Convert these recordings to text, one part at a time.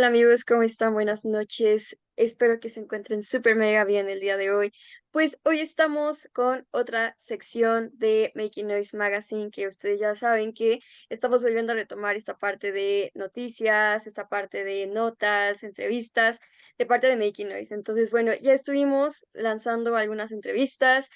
Hola amigos, ¿cómo están? Buenas noches. Espero que se encuentren súper mega bien el día de hoy. Pues hoy estamos con otra sección de Making Noise Magazine, que ustedes ya saben que estamos volviendo a retomar esta parte de noticias, esta parte de notas, entrevistas, de parte de Making Noise. Entonces, bueno, ya estuvimos lanzando algunas entrevistas.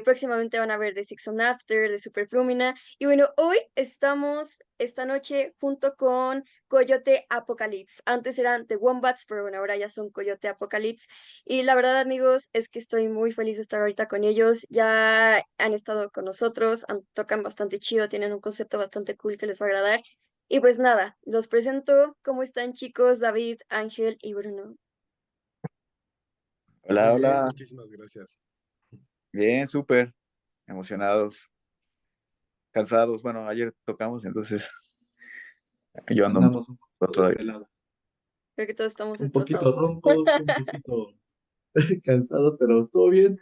Próximamente van a ver de Six on After, de Superflumina. Y bueno, hoy estamos esta noche junto con Coyote Apocalypse. Antes eran The Wombats, pero bueno, ahora ya son Coyote Apocalypse. Y la verdad, amigos, es que estoy muy feliz de estar ahorita con ellos. Ya han estado con nosotros, tocan bastante chido, tienen un concepto bastante cool que les va a agradar. Y pues nada, los presento. ¿Cómo están, chicos? David, Ángel y Bruno. Muy Hola, bien, hola. muchísimas gracias. Bien, súper emocionados, cansados. Bueno, ayer tocamos, entonces yo ando un Andamos un poco poquito todavía. desvelados, Creo que todos estamos un poquito destrozados. roncos, un poquito cansados, pero estuvo bien.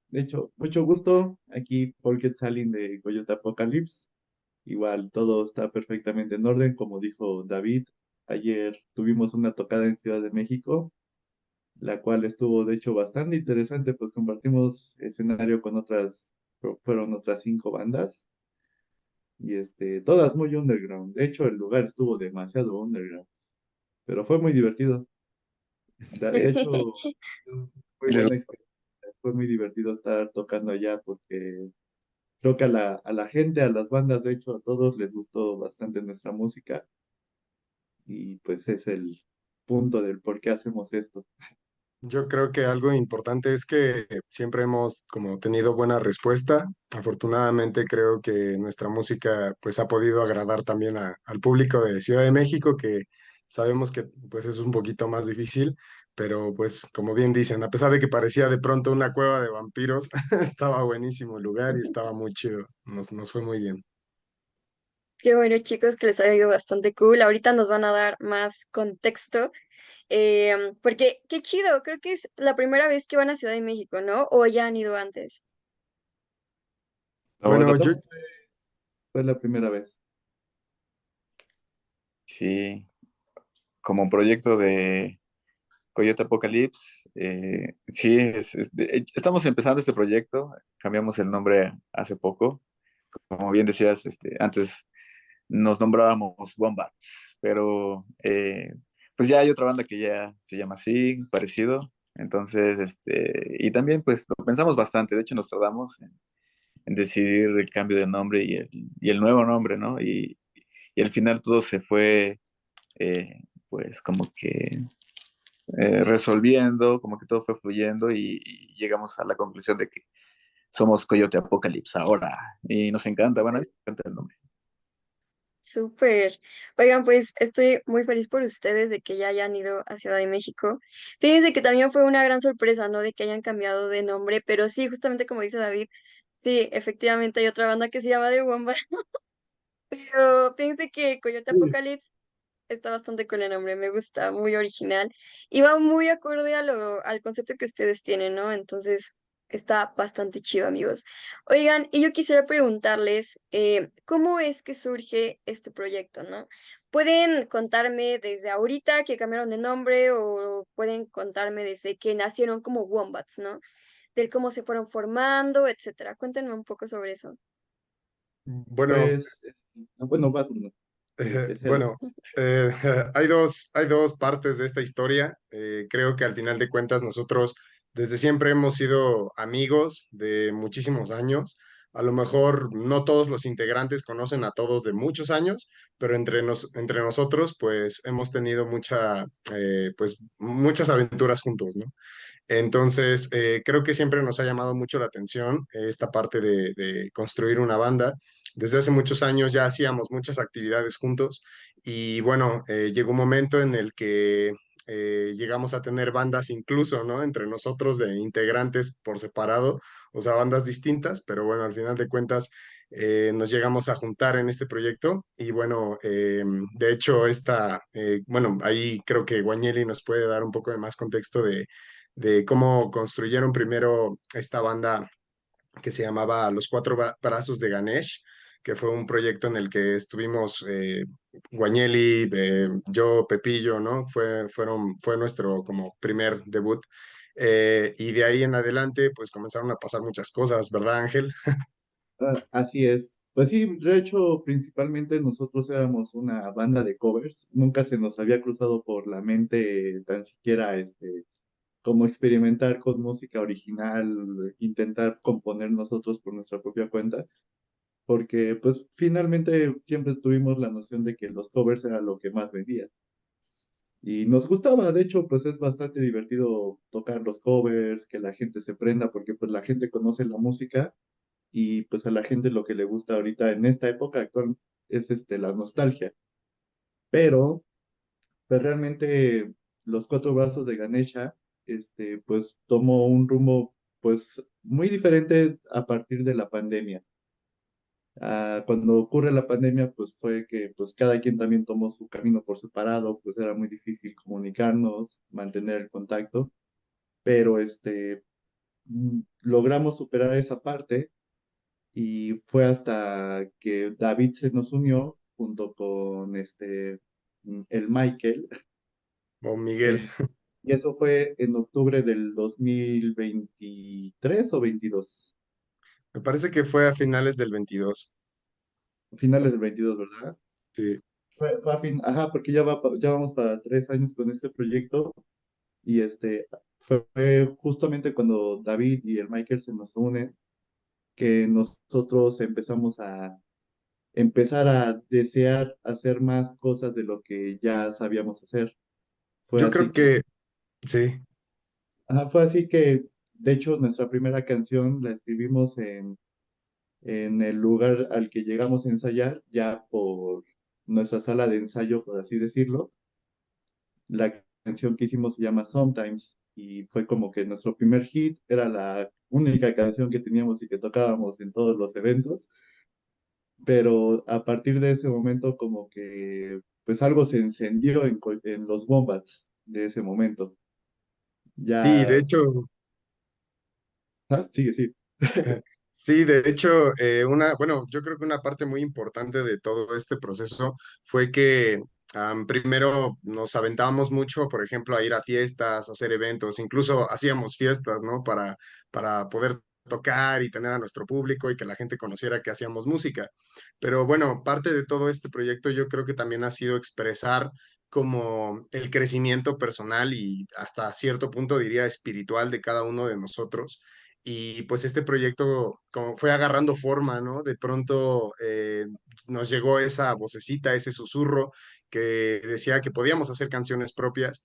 De hecho, mucho gusto. Aquí Paul Quetzalin de Coyote Apocalypse. Igual todo está perfectamente en orden, como dijo David. Ayer tuvimos una tocada en Ciudad de México, la cual estuvo de hecho bastante interesante, pues compartimos escenario con fueron otras 5 bandas y todas muy underground. De hecho, el lugar estuvo demasiado underground, pero fue muy divertido. De hecho, muy Les- buena experiencia. Fue muy divertido estar tocando allá porque creo que a la gente, a las bandas, de hecho, a todos les gustó bastante nuestra música y pues es el punto del por qué hacemos esto. Yo creo que algo importante es que siempre hemos como tenido buena respuesta. Afortunadamente creo que nuestra música pues ha podido agradar también al público de Ciudad de México, que sabemos que pues es un poquito más difícil, pero pues como bien dicen, a pesar de que parecía de pronto una cueva de vampiros, estaba buenísimo el lugar y estaba muy chido. Nos fue muy bien. Qué bueno, chicos, que les haya ido bastante cool. Ahorita nos van a dar más contexto. Porque qué chido, creo que es la primera vez que van a Ciudad de México, ¿no? O ya han ido antes. No, Bueno, yo, No, fue la primera vez. sí, como proyecto de Coyote Apocalypse, sí, estamos empezando este proyecto, cambiamos el nombre hace poco. Como bien decías, antes nos nombrábamos Wombats, pero pues ya hay otra banda que ya se llama así, parecido. Entonces, y también pues lo pensamos bastante, de hecho nos tardamos en decidir el cambio de nombre y el nuevo nombre, ¿no? Y al final todo se fue pues como que resolviendo, como que todo fue fluyendo y llegamos a la conclusión de que somos Coyote Apocalypse ahora y nos encanta, bueno, a mí me encanta el nombre. Súper. Oigan, pues estoy muy feliz por ustedes de que ya hayan ido a Ciudad de México. Fíjense que también fue una gran sorpresa, ¿no? De que hayan cambiado de nombre, pero sí, justamente como dice David, sí, efectivamente hay otra banda que se llama The Wombat, pero fíjense que Coyote Uy, Apocalypse está bastante con el nombre, me gusta, muy original y va muy acorde al concepto que ustedes tienen, ¿no? Entonces está bastante chido, amigos. Oigan, y yo quisiera preguntarles, ¿cómo es que surge este proyecto, ¿no? ¿Pueden contarme desde ahorita que cambiaron de nombre o pueden contarme desde que nacieron como Wombats, ¿no? Del cómo se fueron formando, etcétera. Cuéntenme un poco sobre eso. bueno. pues, bueno, vas, Bruno. Te cedo. Bueno, eh, hay dos partes de esta historia. Creo que al final de cuentas nosotros desde siempre hemos sido amigos de muchísimos años. A lo mejor no todos los integrantes conocen a todos de muchos años, pero entre nosotros pues hemos tenido pues muchas aventuras juntos, ¿no? Entonces, creo que siempre nos ha llamado mucho la atención esta parte de construir una banda. Desde hace muchos años ya hacíamos muchas actividades juntos y bueno, llegó un momento en el que llegamos a tener bandas incluso, ¿no? Entre nosotros de integrantes por separado, o sea, bandas distintas, pero bueno, al final de cuentas nos llegamos a juntar en este proyecto y bueno, de hecho, bueno, ahí creo que Guañeli nos puede dar un poco de más contexto de cómo construyeron primero esta banda que se llamaba Los Cuatro Brazos de Ganesh. que fue un proyecto en el que estuvimos Guañeli, yo, Pepillo, ¿no? Fue nuestro como primer debut. Y de ahí en adelante, pues comenzaron a pasar muchas cosas, ¿verdad, Ángel? Así es. Pues sí, de hecho, principalmente nosotros éramos una banda de covers. Nunca se nos había cruzado por la mente tan siquiera como experimentar con música original, intentar componer nosotros por nuestra propia cuenta, porque pues finalmente siempre tuvimos la noción de que los covers era lo que más vendía. Y nos gustaba, de hecho, pues es bastante divertido tocar los covers, que la gente se prenda, porque pues la gente conoce la música y pues a la gente lo que le gusta ahorita en esta época actual es la nostalgia. Pero pues realmente los cuatro brazos de Ganesha, pues tomó un rumbo pues muy diferente a partir de la pandemia. Cuando ocurre la pandemia, pues fue que pues cada quien también tomó su camino por separado, pues era muy difícil comunicarnos, mantener el contacto, pero logramos superar esa parte y fue hasta que David se nos unió junto con el Michael, O Miguel. eh, y eso fue en octubre del 2023 o 22 Me parece que fue a finales del 22. finales del 22, ¿verdad? Sí. Fue a fin, ajá, porque ya vamos para 3 años con este proyecto y fue justamente cuando David y el Michael se nos unen que nosotros empezar a desear hacer más cosas de lo que ya sabíamos hacer. Fue Yo así creo que, que sí. fue así que, de hecho, nuestra primera canción la escribimos en el lugar al que llegamos a ensayar, ya por nuestra sala de ensayo, por así decirlo. La canción que hicimos se llama Sometimes y fue como que nuestro primer hit, era la única canción que teníamos y que tocábamos en todos los eventos, pero a partir de ese momento como que pues algo se encendió en los Wombats de ese momento. Sí, de Ya, hecho, sigue, sí. sí, de hecho, bueno, yo creo que una parte muy importante de todo este proceso fue que primero nos aventábamos mucho, por ejemplo, a ir a fiestas, a hacer eventos, incluso hacíamos fiestas, ¿no? Para poder tocar y tener a nuestro público y que la gente conociera que hacíamos música. Pero bueno, parte de todo este proyecto yo creo que también ha sido expresar como el crecimiento personal y hasta cierto punto diría espiritual de cada uno de nosotros. Y pues este proyecto como fue agarrando forma, ¿no? De pronto nos llegó esa vocecita, ese susurro que decía que podíamos hacer canciones propias.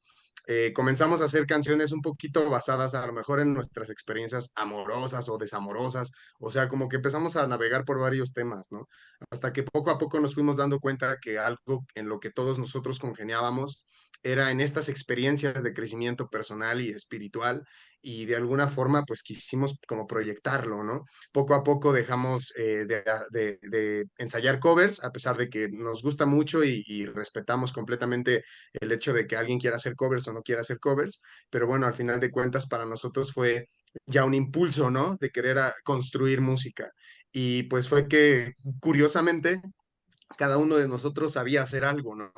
Comenzamos a hacer canciones un poquito basadas a lo mejor en nuestras experiencias amorosas o desamorosas, o sea, como que empezamos a navegar por varios temas, ¿no? Hasta que poco a poco nos fuimos dando cuenta que algo en lo que todos nosotros congeniábamos era en estas experiencias de crecimiento personal y espiritual y de alguna forma pues quisimos como proyectarlo, ¿no? Poco a poco dejamos de ensayar covers, a pesar de que nos gusta mucho y respetamos completamente el hecho de que alguien quiera hacer covers o no quiera hacer covers, pero bueno, al final de cuentas para nosotros fue ya un impulso, ¿no? De querer construir música. Y pues fue que, curiosamente, cada uno de nosotros sabía hacer algo, ¿no?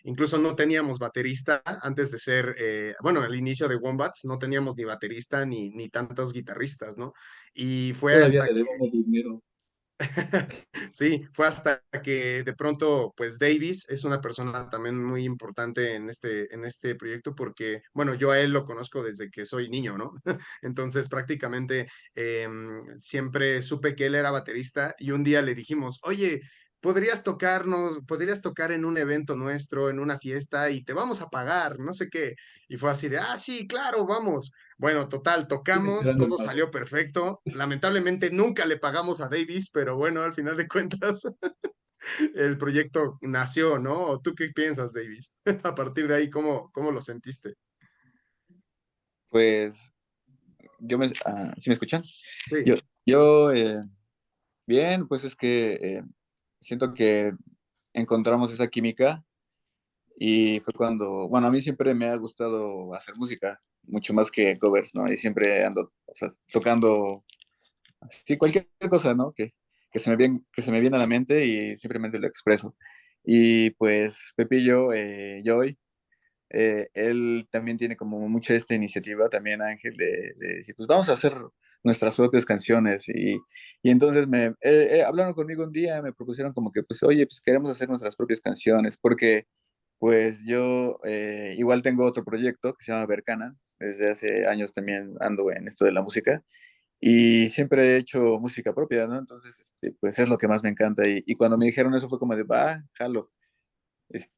Incluso no teníamos baterista antes de ser, bueno, al inicio de Wombats no teníamos ni baterista ni tantos guitarristas, ¿no? Y fue Todavía hasta le que, debemos dinero. sí, fue hasta que de pronto, pues Davis es una persona también muy importante en este proyecto porque, bueno, yo a él lo conozco desde que soy niño, ¿no? Entonces prácticamente siempre supe que él era baterista y un día le dijimos, oye, podrías tocar en un evento nuestro, en una fiesta y te vamos a pagar, no sé qué. Y fue así de, sí, claro, vamos. Bueno, total, Estoy tocamos, esperando el todo pago. salió perfecto. Lamentablemente nunca le pagamos a Davis, pero bueno, al final de cuentas el proyecto nació, ¿no? ¿O tú qué piensas, Davis? A partir de ahí, ¿cómo lo sentiste? Pues ¿sí me escuchan? Sí, Yo, yo bien, pues es que siento que encontramos esa química y fue cuando, bueno, a mí siempre me ha gustado hacer música, mucho más que covers, ¿no? Y siempre ando, o sea, tocando, sí, cualquier cosa, ¿no? que se me viene a la mente y simplemente lo expreso. Y pues Pepillo, Joy, él también tiene como mucha esta iniciativa, también Ángel, de decir, pues vamos a hacer nuestras propias canciones. Y entonces hablaron conmigo un día, me propusieron como que, pues, oye, pues queremos hacer nuestras propias canciones, porque pues yo igual tengo otro proyecto que se llama Bercana, desde hace años también ando en esto de la música. Y siempre he hecho música propia, ¿no? Entonces, pues es lo que más me encanta. Y cuando me dijeron eso fue como de, va, jalo.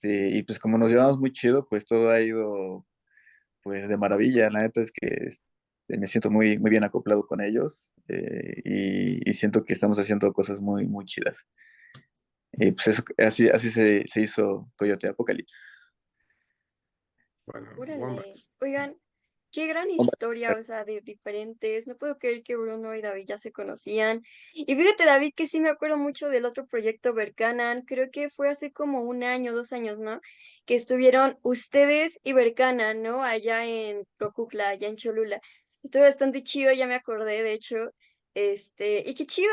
Y pues como nos llevamos muy chido, pues todo ha ido pues de maravilla. La neta es que me siento muy, muy bien acoplado con ellos y siento que estamos haciendo cosas muy, muy chidas. Y pues así se hizo Coyote Apocalypse. Bueno, Órale. Wombats. Oigan, qué gran historia, o sea, de diferentes. No puedo creer que Bruno y David ya se conocían. Y fíjate, David, que sí me acuerdo mucho del otro proyecto Bercanan. Creo que fue hace como un año, 2 años, ¿no? Que estuvieron ustedes y Bercanan, ¿no? Allá en Tocutla, allá en Cholula. Estuvo bastante chido, ya me acordé, de hecho. Y qué chido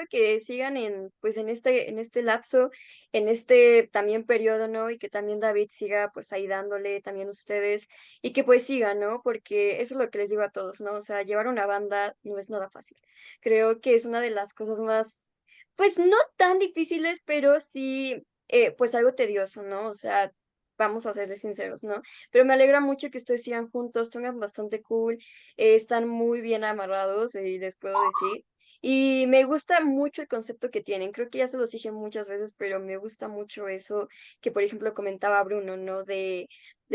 que sigan pues en este lapso, en este también periodo, ¿no? Y que también David siga pues ahí dándole también ustedes y que pues sigan, ¿no? Porque eso es lo que les digo a todos, ¿no? O sea, llevar una banda no es nada fácil. Creo que es una de las cosas más, pues no tan difíciles, pero sí, pues algo tedioso, ¿no? O sea, vamos a serles sinceros, ¿no? Pero me alegra mucho que ustedes sigan juntos, tengan bastante cool, están muy bien amarrados, y les puedo decir. Y me gusta mucho el concepto que tienen. Creo que ya se los dije muchas veces, pero me gusta mucho eso que, por ejemplo, comentaba Bruno, ¿no? De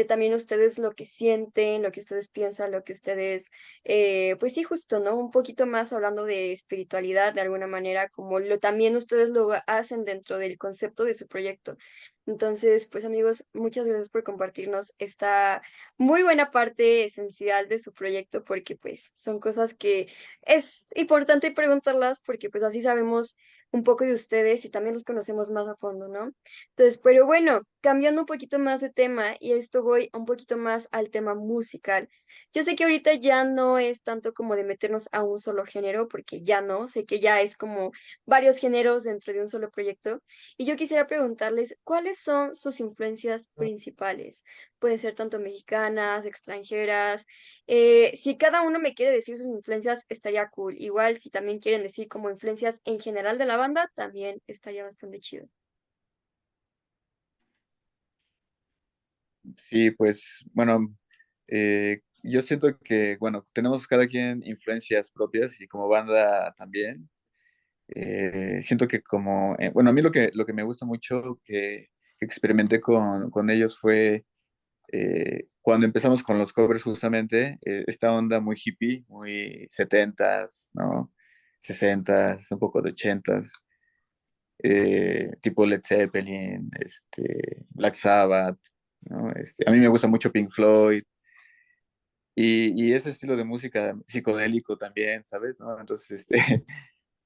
también ustedes lo que sienten, lo que ustedes piensan, lo que ustedes, pues sí, justo, ¿no? Un poquito más hablando de espiritualidad de alguna manera, como lo también ustedes lo hacen dentro del concepto de su proyecto. Entonces, pues amigos, muchas gracias por compartirnos esta muy buena parte esencial de su proyecto, porque pues son cosas que es importante preguntarlas, porque pues así sabemos un poco de ustedes y también los conocemos más a fondo, ¿no? Entonces, pero bueno, cambiando un poquito más de tema, y esto voy un poquito más al tema musical. Yo sé que ahorita ya no es tanto como de meternos a un solo género, porque ya no, sé que ya es como varios géneros dentro de un solo proyecto. Y yo quisiera preguntarles, ¿cuáles son sus influencias principales? Pueden ser tanto mexicanas, extranjeras. Si cada uno me quiere decir sus influencias, estaría cool. Igual, si también quieren decir como influencias en general de la banda, también estaría bastante chido. Sí, pues bueno, yo siento que, bueno, tenemos cada quien influencias propias y como banda también. Siento que como, bueno, a mí lo que me gusta mucho que experimenté con ellos fue cuando empezamos con los covers justamente, esta onda muy hippie, muy setentas, ¿no? Sesentas, un poco de ochentas, tipo Led Zeppelin, Black Sabbath, ¿no? A mí me gusta mucho Pink Floyd y ese estilo de música psicodélico también, ¿sabes? ¿No? Entonces,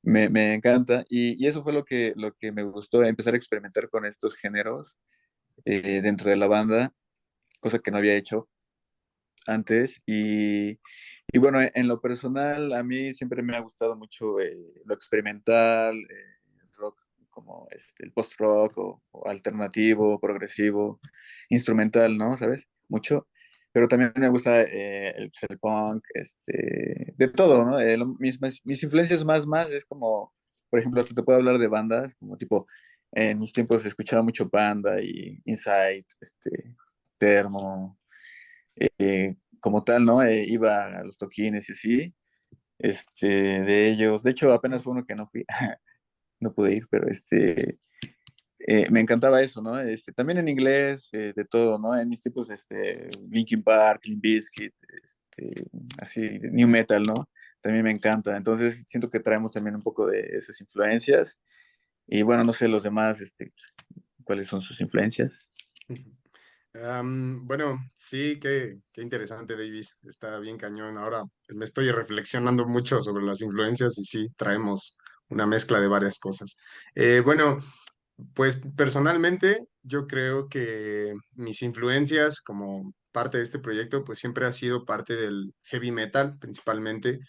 me encanta y eso fue lo que me gustó, empezar a experimentar con estos géneros dentro de la banda, cosa que no había hecho antes. Y bueno, en lo personal, a mí siempre me ha gustado mucho lo experimental, el rock como el post-rock o alternativo, progresivo, instrumental, ¿no? ¿Sabes? Mucho. Pero también me gusta el punk, de todo, ¿no? Mis influencias más es como, por ejemplo, hasta te puedo hablar de bandas, como tipo, en mis tiempos escuchaba mucho Panda y Insight, Termo, como tal, ¿no? Iba a los toquines y así, de ellos. De hecho, apenas fue uno que no fui, no pude ir, pero me encantaba eso, ¿no? También en inglés, de todo, ¿no? En mis tipos, Linkin Park, Limp Bizkit, así, New Metal, ¿no? También me encanta. Entonces, siento que traemos también un poco de esas influencias. Y bueno, no sé los demás, cuáles son sus influencias. Bueno, sí, qué interesante, Davis. Está bien cañón. Ahora me estoy reflexionando mucho sobre las influencias y sí, traemos una mezcla de varias cosas. Bueno, pues personalmente yo creo que mis influencias como parte de este proyecto pues siempre ha sido parte del heavy metal principalmente.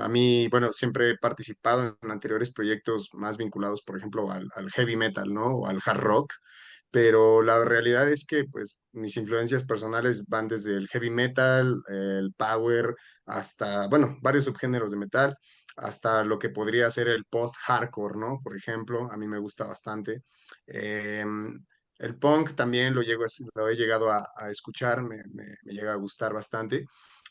A mí, bueno, siempre he participado en anteriores proyectos más vinculados, por ejemplo, al heavy metal, ¿no? O al hard rock, pero la realidad es que, pues, mis influencias personales van desde el heavy metal, el power, hasta, bueno, varios subgéneros de metal, hasta lo que podría ser el post-hardcore, ¿no? Por ejemplo, a mí me gusta bastante. El punk también lo he llegado a escuchar, me llega a gustar bastante.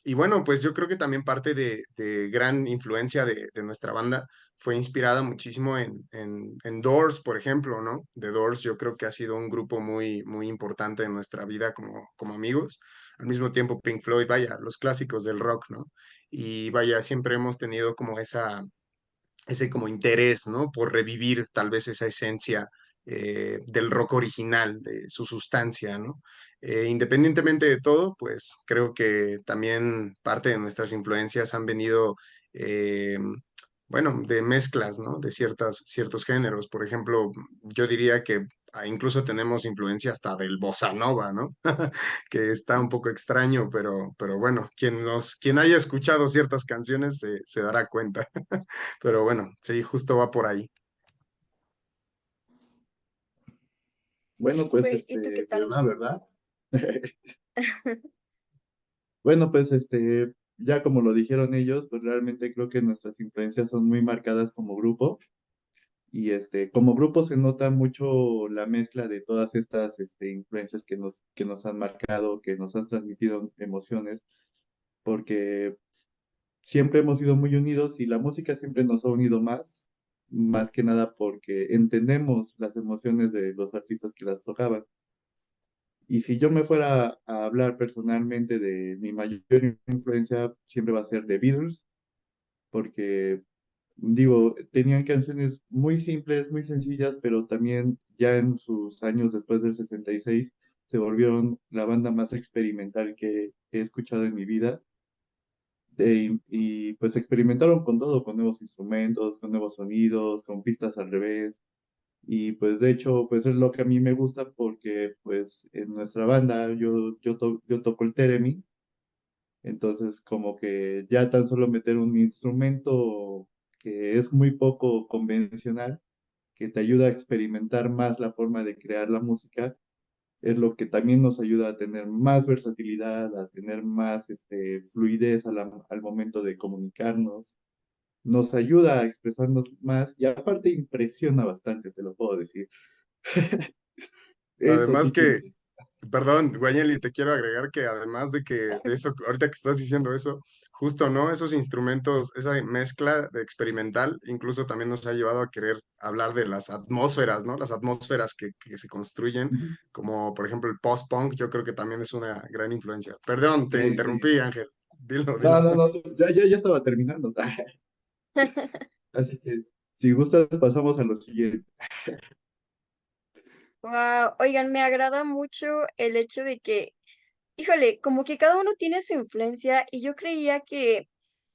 Y bueno, pues yo creo que también parte de gran influencia de nuestra banda fue inspirada muchísimo en Doors, por ejemplo, ¿no? The Doors yo creo que ha sido un grupo muy, muy importante en nuestra vida como amigos. Al mismo tiempo Pink Floyd, vaya, los clásicos del rock, ¿no? Y vaya, siempre hemos tenido como ese como interés, ¿no? Por revivir tal vez esa esencia del rock original, de su sustancia, ¿no? Independientemente de todo, pues creo que también parte de nuestras influencias han venido, bueno, de mezclas, ¿no? De ciertos géneros. Por ejemplo, yo diría que incluso tenemos influencia hasta del bossa nova, ¿no? Que está un poco extraño, pero bueno, quien haya escuchado ciertas canciones se dará cuenta. Pero bueno, sí, justo va por ahí. Bueno, pues Súper, ¿y tú qué tal? ¿verdad, verdad? Bueno, pues ya como lo dijeron ellos, pues realmente creo que nuestras influencias son muy marcadas como grupo. Y como grupo se nota mucho la mezcla de todas estas influencias que nos han marcado, que nos han transmitido emociones, porque siempre hemos sido muy unidos y la música siempre nos ha unido más que nada porque entendemos las emociones de los artistas que las tocaban. Y si yo me fuera a hablar personalmente de mi mayor influencia, siempre va a ser The Beatles, porque digo, tenían canciones muy simples, muy sencillas, pero también ya en sus años después del 66 se volvieron la banda más experimental que he escuchado en mi vida. Y pues experimentaron con todo, con nuevos instrumentos, con nuevos sonidos, con pistas al revés. Y pues de hecho, pues es lo que a mí me gusta porque pues en nuestra banda yo toco el theremin, entonces como que ya tan solo meter un instrumento que es muy poco convencional, que te ayuda a experimentar más la forma de crear la música, es lo que también nos ayuda a tener más versatilidad, a tener más fluidez al momento de comunicarnos. Nos ayuda a expresarnos más y aparte impresiona bastante, te lo puedo decir. Eso Además sí que, que... perdón, Guayeli, te quiero agregar que además de eso, ahorita que estás diciendo eso, justo, ¿no? Esos instrumentos, esa mezcla de experimental, incluso también nos ha llevado a querer hablar de las atmósferas, ¿no? Las atmósferas que se construyen, como por ejemplo el post-punk, yo creo que también es una gran influencia. Perdón, te Sí, sí. interrumpí, Ángel. Dilo, No, dilo. no, no, ya estaba terminando. Así que, si gustas, pasamos a lo siguiente. Wow, oigan, me agrada mucho el hecho de que, híjole, como que cada uno tiene su influencia y yo creía que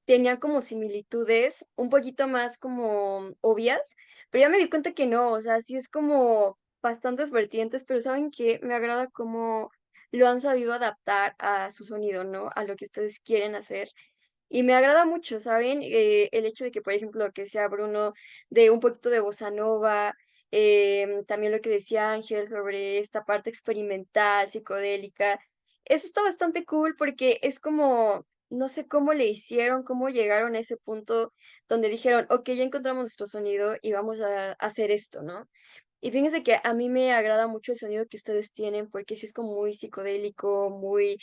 tenía como similitudes un poquito más como obvias, pero ya me di cuenta que no, o sea, sí es como bastantes vertientes, pero ¿saben qué? Me agrada cómo lo han sabido adaptar a su sonido, ¿no? A lo que ustedes quieren hacer. Y me agrada mucho, ¿saben? El hecho de que, por ejemplo, que sea Bruno de un poquito de bossa nova, también lo que decía Ángel sobre esta parte experimental, psicodélica. Eso está bastante cool porque es como, no sé cómo le hicieron, cómo llegaron a ese punto donde dijeron, ok, ya encontramos nuestro sonido y vamos a hacer esto, ¿no? Y fíjense que a mí me agrada mucho el sonido que ustedes tienen porque sí es como muy psicodélico, muy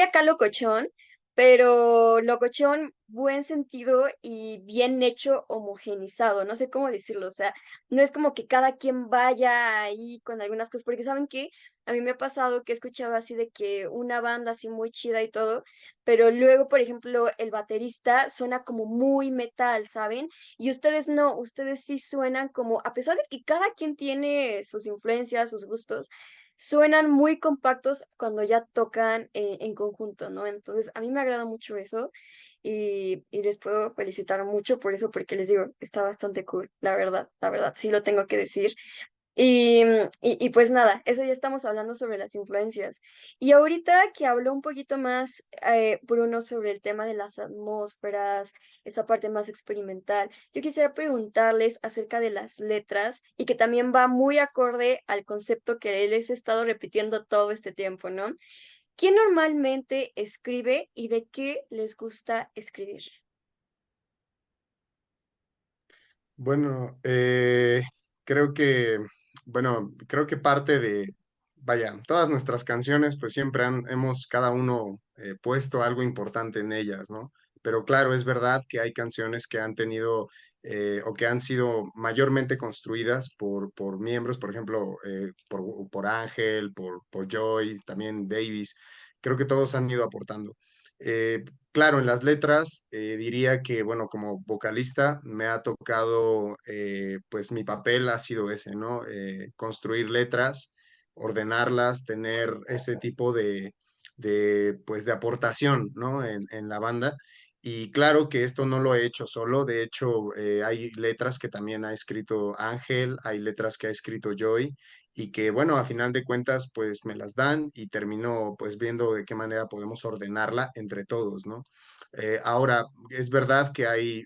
acá locochón, pero locochón, buen sentido y bien hecho, homogenizado, no sé cómo decirlo, o sea, no es como que cada quien vaya ahí con algunas cosas, porque saben que a mí me ha pasado que he escuchado así de que una banda así muy chida y todo, pero luego, por ejemplo, el baterista suena como muy metal, ¿saben? Y ustedes no, ustedes sí suenan como, a pesar de que cada quien tiene sus influencias, sus gustos, suenan muy compactos cuando ya tocan en conjunto, ¿no? Entonces, a mí me agrada mucho eso y les puedo felicitar mucho por eso, porque les digo, está bastante cool, la verdad, sí lo tengo que decir. Y pues nada, eso ya estamos hablando sobre las influencias. Y ahorita que habló un poquito más, Bruno, sobre el tema de las atmósferas, esta parte más experimental, yo quisiera preguntarles acerca de las letras y que también va muy acorde al concepto que les he estado repitiendo todo este tiempo, ¿no? ¿Quién normalmente escribe y de qué les gusta escribir? Bueno, creo que, creo que parte de, vaya, todas nuestras canciones, pues siempre hemos cada uno puesto algo importante en ellas, ¿no? Pero claro, es verdad que hay canciones que han tenido o que han sido mayormente construidas por miembros, por ejemplo, por Ángel, por Joy, también Davis. Creo que todos han ido aportando. Eh, Claro, en las letras diría que, bueno, como vocalista me ha tocado, pues mi papel ha sido ese, ¿no? Construir letras, ordenarlas, tener ese tipo pues, de aportación, ¿no? En la banda. Y claro que esto no lo he hecho solo, de hecho hay letras que también ha escrito Ángel, hay letras que ha escrito Joy y que bueno, a final de cuentas pues me las dan y termino pues viendo de qué manera podemos ordenarla entre todos, ¿no? Ahora, es verdad que hay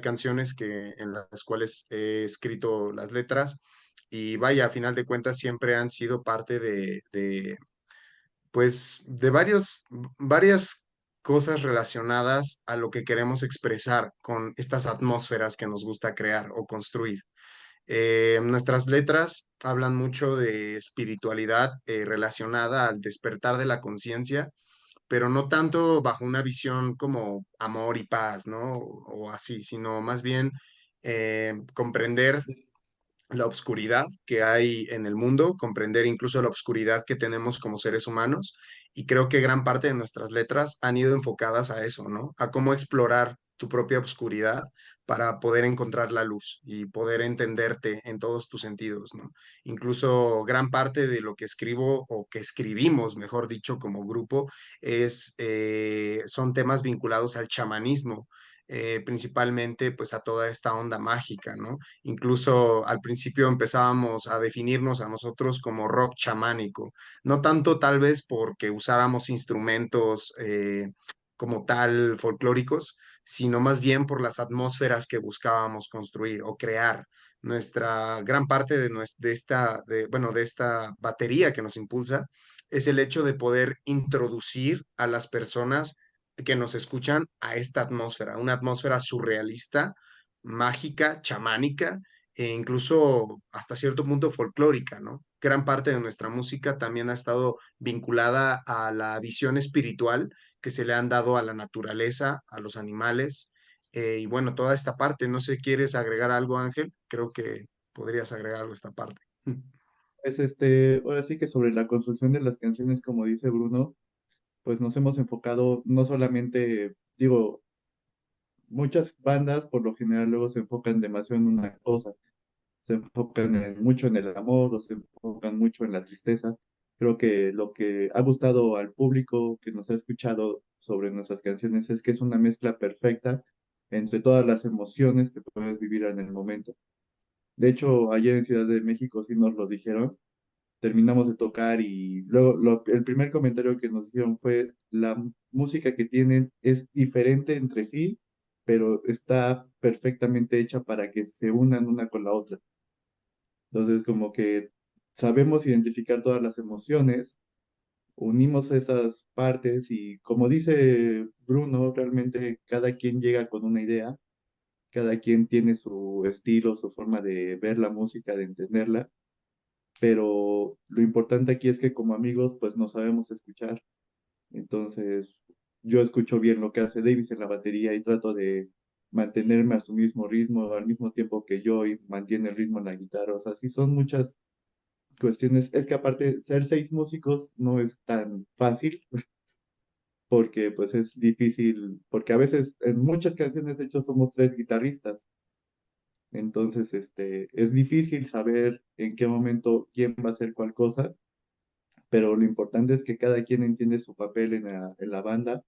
canciones en las cuales he escrito las letras y vaya, a final de cuentas siempre han sido parte pues, de varias cosas relacionadas a lo que queremos expresar con estas atmósferas que nos gusta crear o construir. Nuestras letras hablan mucho de espiritualidad relacionada al despertar de la conciencia, pero no tanto bajo una visión como amor y paz, ¿no? O así, sino más bien comprender la obscuridad que hay en el mundo, comprender incluso la obscuridad que tenemos como seres humanos. Y creo que gran parte de nuestras letras han ido enfocadas a eso, ¿no? A cómo explorar tu propia obscuridad para poder encontrar la luz y poder entenderte en todos tus sentidos, ¿no? Incluso gran parte de lo que escribo o que escribimos, mejor dicho, como grupo, son temas vinculados al chamanismo, principalmente pues a toda esta onda mágica, ¿no? Incluso al principio empezábamos a definirnos a nosotros como rock chamánico, no tanto tal vez porque usáramos instrumentos como tal folclóricos, sino más bien por las atmósferas que buscábamos construir o crear. Nuestra gran parte de esta batería que nos impulsa es el hecho de poder introducir a las personas que nos escuchan a esta atmósfera, una atmósfera surrealista, mágica, chamánica e incluso hasta cierto punto folclórica, ¿no? Gran parte de nuestra música también ha estado vinculada a la visión espiritual que se le han dado a la naturaleza, a los animales, y bueno, toda esta parte. No sé, ¿quieres agregar algo, Ángel? Creo que podrías agregar algo a esta parte. Es ahora sí que sobre la construcción de las canciones, como dice Bruno, pues nos hemos enfocado no solamente, digo, muchas bandas por lo general luego se enfocan demasiado en una cosa, se enfocan mucho en el amor o se enfocan mucho en la tristeza. Creo que lo que ha gustado al público que nos ha escuchado sobre nuestras canciones es que es una mezcla perfecta entre todas las emociones que puedes vivir en el momento. De hecho, ayer en Ciudad de México sí nos lo dijeron, terminamos de tocar y luego el primer comentario que nos dijeron fue la música que tienen es diferente entre sí, pero está perfectamente hecha para que se unan una con la otra. Entonces, como que sabemos identificar todas las emociones, unimos esas partes y como dice Bruno, realmente cada quien llega con una idea, cada quien tiene su estilo, su forma de ver la música, de entenderla, pero lo importante aquí es que como amigos, pues nos sabemos escuchar. Entonces, yo escucho bien lo que hace Davis en la batería y trato de mantenerme a su mismo ritmo, al mismo tiempo que yo y mantiene el ritmo en la guitarra. O sea, sí son muchas cuestiones. Es que aparte, ser seis músicos no es tan fácil porque pues es difícil, porque a veces en muchas canciones de hecho somos tres guitarristas. Entonces, es difícil saber en qué momento quién va a hacer cuál cosa, pero lo importante es que cada quien entiende su papel en la banda,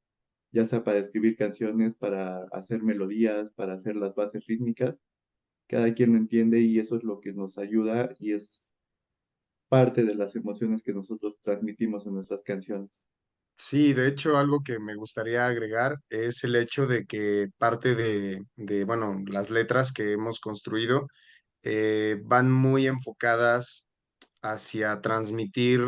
ya sea para escribir canciones, para hacer melodías, para hacer las bases rítmicas, cada quien lo entiende y eso es lo que nos ayuda y es parte de las emociones que nosotros transmitimos en nuestras canciones. Sí, de hecho, algo que me gustaría agregar es el hecho de que parte bueno, las letras que hemos construido van muy enfocadas hacia transmitir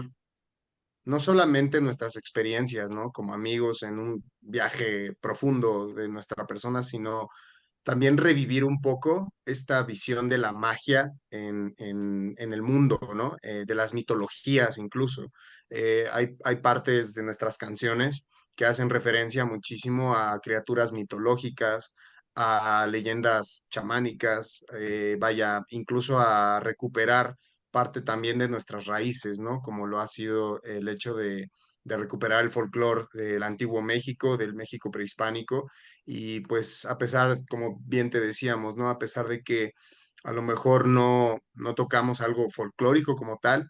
no solamente nuestras experiencias, ¿no? Como amigos en un viaje profundo de nuestra persona, sino también revivir un poco esta visión de la magia en el mundo, ¿no? De las mitologías incluso. Hay partes de nuestras canciones que hacen referencia muchísimo a criaturas mitológicas, a leyendas chamánicas, vaya, incluso a recuperar parte también de nuestras raíces, ¿no? Como lo ha sido el hecho de recuperar el folclore del antiguo México, del México prehispánico, y pues a pesar, como bien te decíamos, ¿no? A pesar de que a lo mejor no tocamos algo folclórico como tal,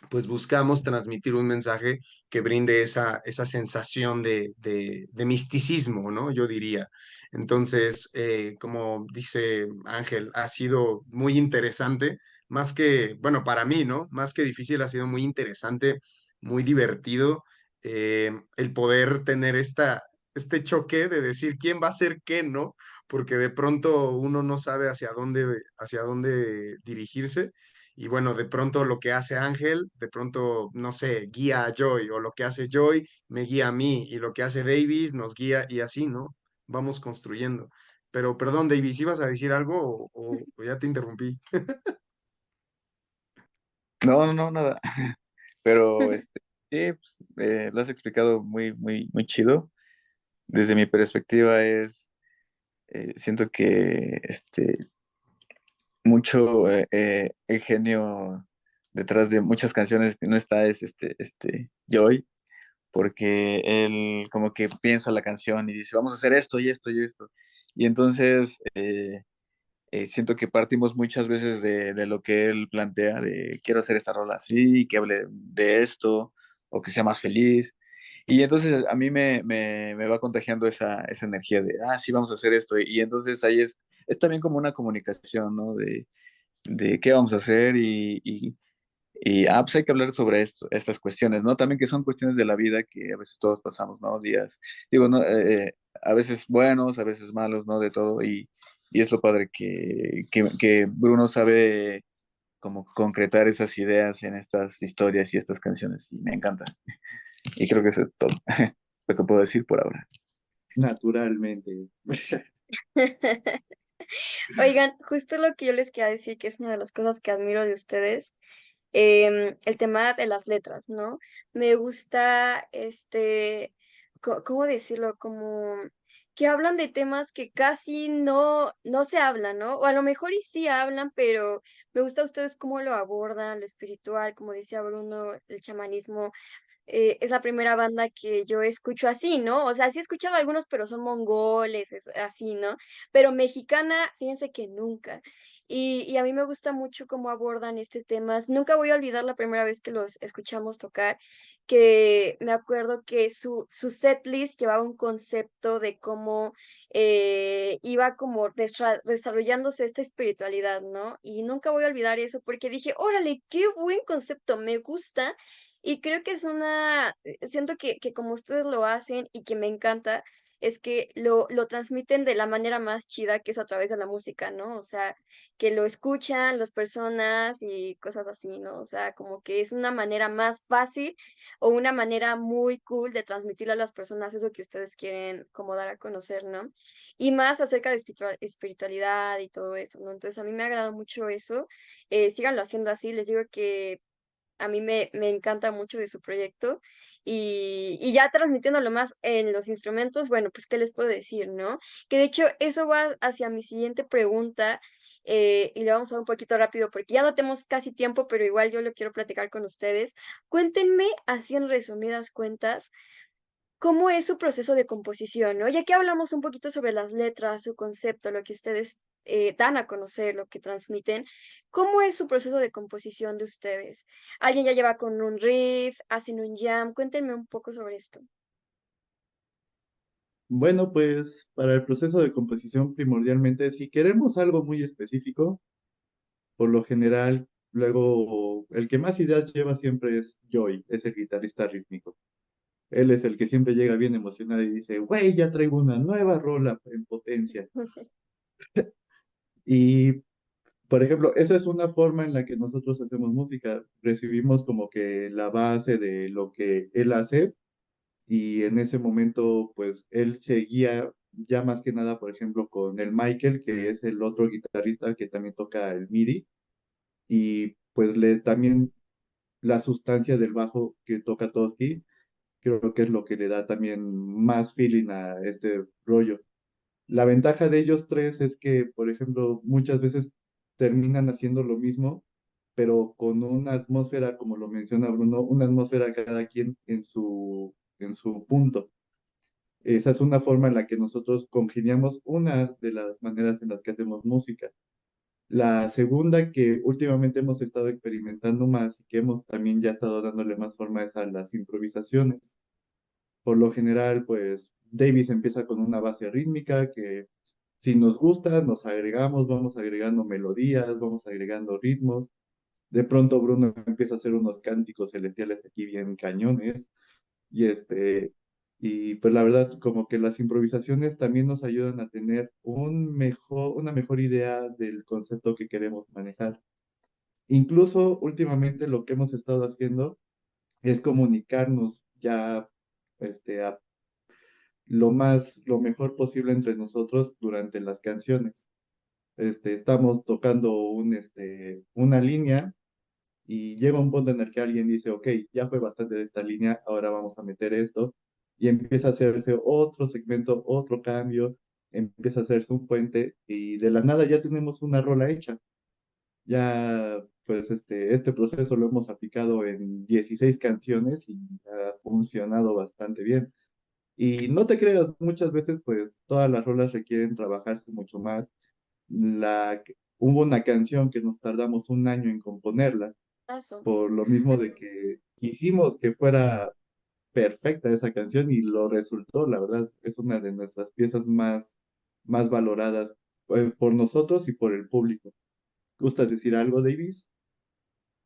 pues buscamos transmitir un mensaje que brinde esa sensación de misticismo, ¿no? Yo diría. Entonces, como dice Ángel, ha sido muy interesante, más que, bueno, para mí, ¿no? Más que difícil, ha sido muy interesante, muy divertido el poder tener este choque de decir quién va a ser qué, ¿no? Porque de pronto uno no sabe hacia dónde dirigirse y bueno, de pronto lo que hace Ángel, de pronto, no sé, guía a Joy, o lo que hace Joy me guía a mí, y lo que hace Davis nos guía, y así, ¿no? Vamos construyendo. Pero perdón, Davis, ¿ibas a decir algo o ya te interrumpí? No, no, no, nada. Pero sí, pues, lo has explicado muy, muy, muy chido. Desde mi perspectiva siento que mucho el genio detrás de muchas canciones que no está es Joy, porque él como que piensa la canción y dice, vamos a hacer esto y esto y esto. Y entonces siento que partimos muchas veces de lo que él plantea, de quiero hacer esta rola así, que hable de esto, o que sea más feliz. Y entonces a mí me va contagiando esa energía de, sí, vamos a hacer esto. Y entonces ahí es también como una comunicación, ¿no? De qué vamos a hacer pues hay que hablar sobre estas cuestiones, ¿no? También que son cuestiones de la vida que a veces todos pasamos, ¿no? Días, digo, ¿no? A veces buenos, a veces malos, ¿no? De todo, y es lo padre que Bruno sabe como concretar esas ideas en estas historias y estas canciones, y me encanta. Y creo que eso es todo lo que puedo decir por ahora. Naturalmente. Oigan, justo lo que yo les quería decir, que es una de las cosas que admiro de ustedes, el tema de las letras, ¿no? Me gusta, ¿cómo decirlo? Como que hablan de temas que casi no se hablan, ¿no? O a lo mejor y sí hablan, pero me gusta a ustedes cómo lo abordan, lo espiritual, como decía Bruno, el chamanismo. Es la primera banda que yo escucho así, ¿no? O sea, sí he escuchado algunos, pero son mongoles, es así, ¿no? Pero mexicana, fíjense que nunca. Y a mí me gusta mucho cómo abordan este tema. Nunca voy a olvidar la primera vez que los escuchamos tocar, que me acuerdo que su setlist llevaba un concepto de cómo iba como desarrollándose esta espiritualidad, ¿no? Y nunca voy a olvidar eso porque dije, órale, qué buen concepto, me gusta. Y creo que es siento que como ustedes lo hacen y que me encanta, es que lo transmiten de la manera más chida, que es a través de la música, ¿no? O sea, que lo escuchan las personas y cosas así, ¿no? O sea, como que es una manera más fácil o una manera muy cool de transmitirle a las personas eso que ustedes quieren como dar a conocer, ¿no? Y más acerca de espiritualidad y todo eso, ¿no? Entonces a mí me agrada mucho eso. Síganlo haciendo así, les digo que a mí me encanta mucho de su proyecto y ya transmitiéndolo más en los instrumentos, bueno, pues, ¿qué les puedo decir, no? Que de hecho eso va hacia mi siguiente pregunta, y le vamos a dar un poquito rápido porque ya no tenemos casi tiempo, pero igual yo lo quiero platicar con ustedes. Cuéntenme, así en resumidas cuentas, ¿cómo es su proceso de composición, no? Ya que hablamos un poquito sobre las letras, su concepto, lo que ustedes dan a conocer, lo que transmiten, ¿cómo es su proceso de composición de ustedes? ¿Alguien ya lleva con un riff, hacen un jam? Cuéntenme un poco sobre esto. Bueno, pues para el proceso de composición primordialmente, si queremos algo muy específico, por lo general, luego el que más ideas lleva siempre es Joy, es el guitarrista rítmico. Él es el que siempre llega bien emocionado y dice, güey, ya traigo una nueva rola en potencia. Y, por ejemplo, esa es una forma en la que nosotros hacemos música. Recibimos como que la base de lo que él hace y en ese momento, pues, él seguía ya más que nada, por ejemplo, con el Michael, que es el otro guitarrista que también toca el MIDI, y pues le también la sustancia del bajo que toca Toski, creo que es lo que le da también más feeling a este rollo. La ventaja de ellos tres es que, por ejemplo, muchas veces terminan haciendo lo mismo, pero con una atmósfera, como lo menciona Bruno, una atmósfera cada quien en su punto. Esa es una forma en la que nosotros congeniamos una de las maneras en las que hacemos música. La segunda que últimamente hemos estado experimentando más y que hemos también ya estado dándole más forma es a las improvisaciones. Por lo general, pues Davis empieza con una base rítmica que si nos gusta, nos agregamos, vamos agregando melodías, vamos agregando ritmos. De pronto Bruno empieza a hacer unos cánticos celestiales aquí bien cañones. Y y pues la verdad, como que las improvisaciones también nos ayudan a tener una mejor idea del concepto que queremos manejar. Incluso últimamente lo que hemos estado haciendo es comunicarnos ya a lo mejor posible entre nosotros durante las canciones. Estamos tocando una línea y llega un punto en el que alguien dice, ok, ya fue bastante de esta línea, ahora vamos a meter esto, y empieza a hacerse otro segmento, otro cambio, empieza a hacerse un puente, y de la nada ya tenemos una rola hecha. Ya, pues, este proceso lo hemos aplicado en 16 canciones y ha funcionado bastante bien. Y no te creas, muchas veces, pues, todas las rolas requieren trabajarse mucho más. Hubo una canción que nos tardamos un año en componerla Eso. por lo mismo de que quisimos que fuera perfecta esa canción y lo resultó, la verdad, es una de nuestras piezas más valoradas por nosotros y por el público. ¿Gustas decir algo, Davis?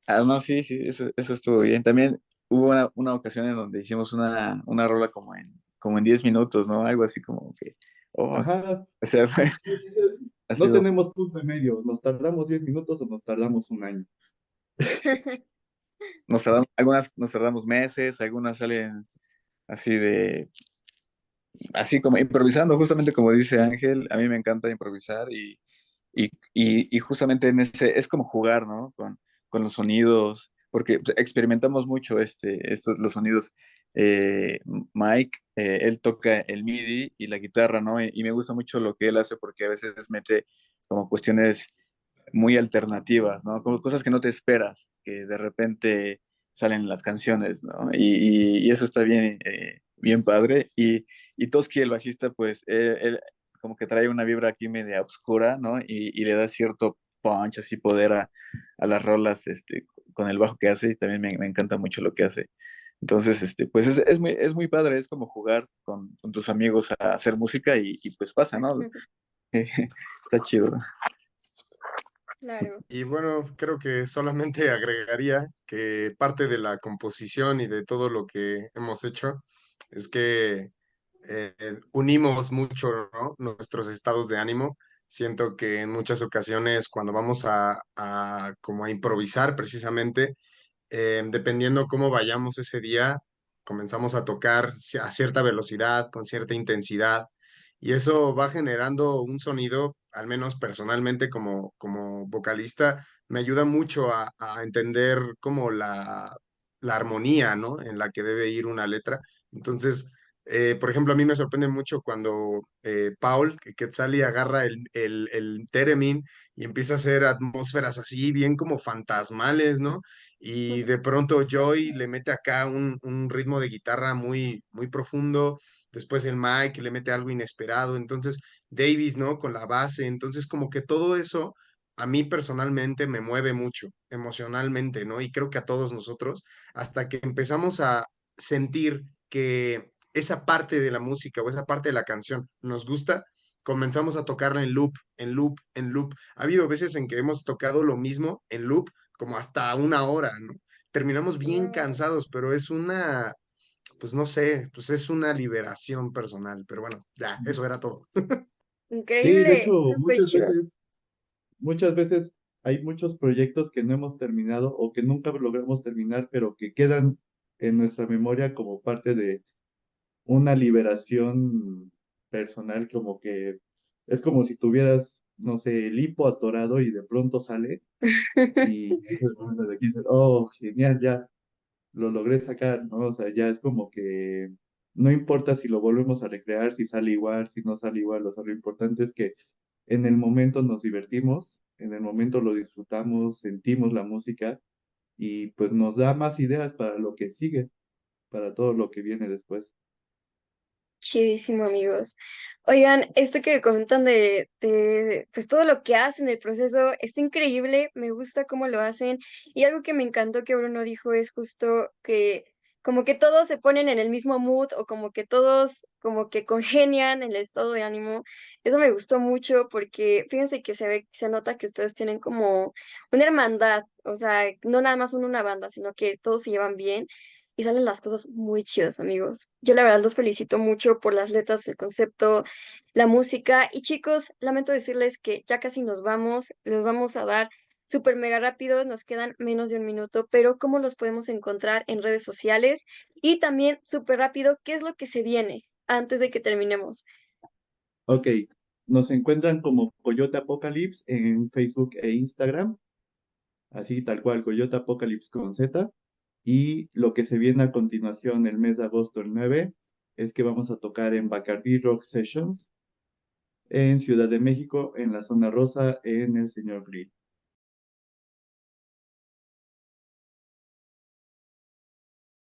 Ah, no, sí, sí, eso estuvo bien. También hubo una ocasión en donde hicimos una rola como en 10 minutos, ¿no? Algo así como que, oh, Ajá, o sea, ha no sido, tenemos punto de medio, nos tardamos 10 minutos o nos tardamos un año. algunas nos tardamos meses, algunas salen así así como improvisando, justamente como dice Ángel, a mí me encanta improvisar y justamente en ese, es como jugar, ¿no? Con los sonidos, porque experimentamos mucho los sonidos. Mike, él toca el MIDI y la guitarra, ¿no? Y me gusta mucho lo que él hace porque a veces mete como cuestiones muy alternativas, ¿no? Como cosas que no te esperas, que de repente salen en las canciones, ¿no? Y eso está bien, bien padre. Y Toski, el bajista, pues él como que trae una vibra aquí media oscura, ¿no? Y le da cierto punch, así poder a las rolas, con el bajo que hace, y también me encanta mucho lo que hace. Entonces, pues es muy padre, es como jugar con tus amigos a hacer música y pues pasa, ¿no? Está chido. Claro. Y bueno, creo que solamente agregaría que parte de la composición y de todo lo que hemos hecho es que unimos mucho, ¿no? Nuestros estados de ánimo. Siento que en muchas ocasiones cuando vamos a como a improvisar precisamente, dependiendo cómo vayamos ese día, comenzamos a tocar a cierta velocidad, con cierta intensidad, y eso va generando un sonido, al menos personalmente como vocalista, me ayuda mucho a entender como la armonía, ¿no? En la que debe ir una letra. Entonces, por ejemplo, a mí me sorprende mucho cuando Paul, que Quetzali agarra el theremin y empieza a hacer atmósferas así, bien como fantasmales, ¿no? Y de pronto Joy le mete acá un ritmo de guitarra muy profundo, después el Mike le mete algo inesperado, entonces Davis, ¿no? Con la base, entonces como que todo eso a mí personalmente me mueve mucho emocionalmente, ¿no? Y creo que a todos nosotros, hasta que empezamos a sentir que esa parte de la música o esa parte de la canción nos gusta, comenzamos a tocarla en loop, en loop, en loop. Ha habido veces en que hemos tocado lo mismo en loop como hasta una hora, ¿no? Terminamos bien Wow, cansados, pero es una, pues no sé, pues es una liberación personal, pero bueno, ya, eso era todo. Sí, de increíble, hecho, súper chido. muchas veces hay muchos proyectos que no hemos terminado o que nunca logramos terminar, pero que quedan en nuestra memoria como parte de una liberación personal, como que es como si tuvieras, no sé, el hipo atorado y de pronto sale y es el momento de que dices, oh, genial, ya lo logré sacar, ¿no? O sea, ya es como que no importa si lo volvemos a recrear, si sale igual, si no sale igual, o sea, lo importante es que en el momento nos divertimos, en el momento lo disfrutamos, sentimos la música y pues nos da más ideas para lo que sigue, para todo lo que viene después. Chidísimo, amigos. Oigan, esto que comentan de pues todo lo que hacen, el proceso, está increíble, me gusta cómo lo hacen. Y algo que me encantó que Bruno dijo es justo que como que todos se ponen en el mismo mood o como que todos como que congenian en el estado de ánimo. Eso me gustó mucho porque fíjense que se nota que ustedes tienen como una hermandad, o sea, no nada más son una banda, sino que todos se llevan bien y salen las cosas muy chidas, amigos. Yo la verdad los felicito mucho por las letras, el concepto, la música. Y chicos, lamento decirles que ya casi nos vamos, les vamos a dar súper mega rápido, nos quedan menos de un minuto, pero ¿cómo los podemos encontrar en redes sociales? Y también súper rápido, ¿qué es lo que se viene antes de que terminemos? Ok, nos encuentran como Coyote Apocalypse en Facebook e Instagram, así tal cual, Coyote Apocalypse con Z. Y lo que se viene a continuación el mes de agosto, el 9, es que vamos a tocar en Bacardi Rock Sessions en Ciudad de México, en la zona rosa, en el Señor Grill.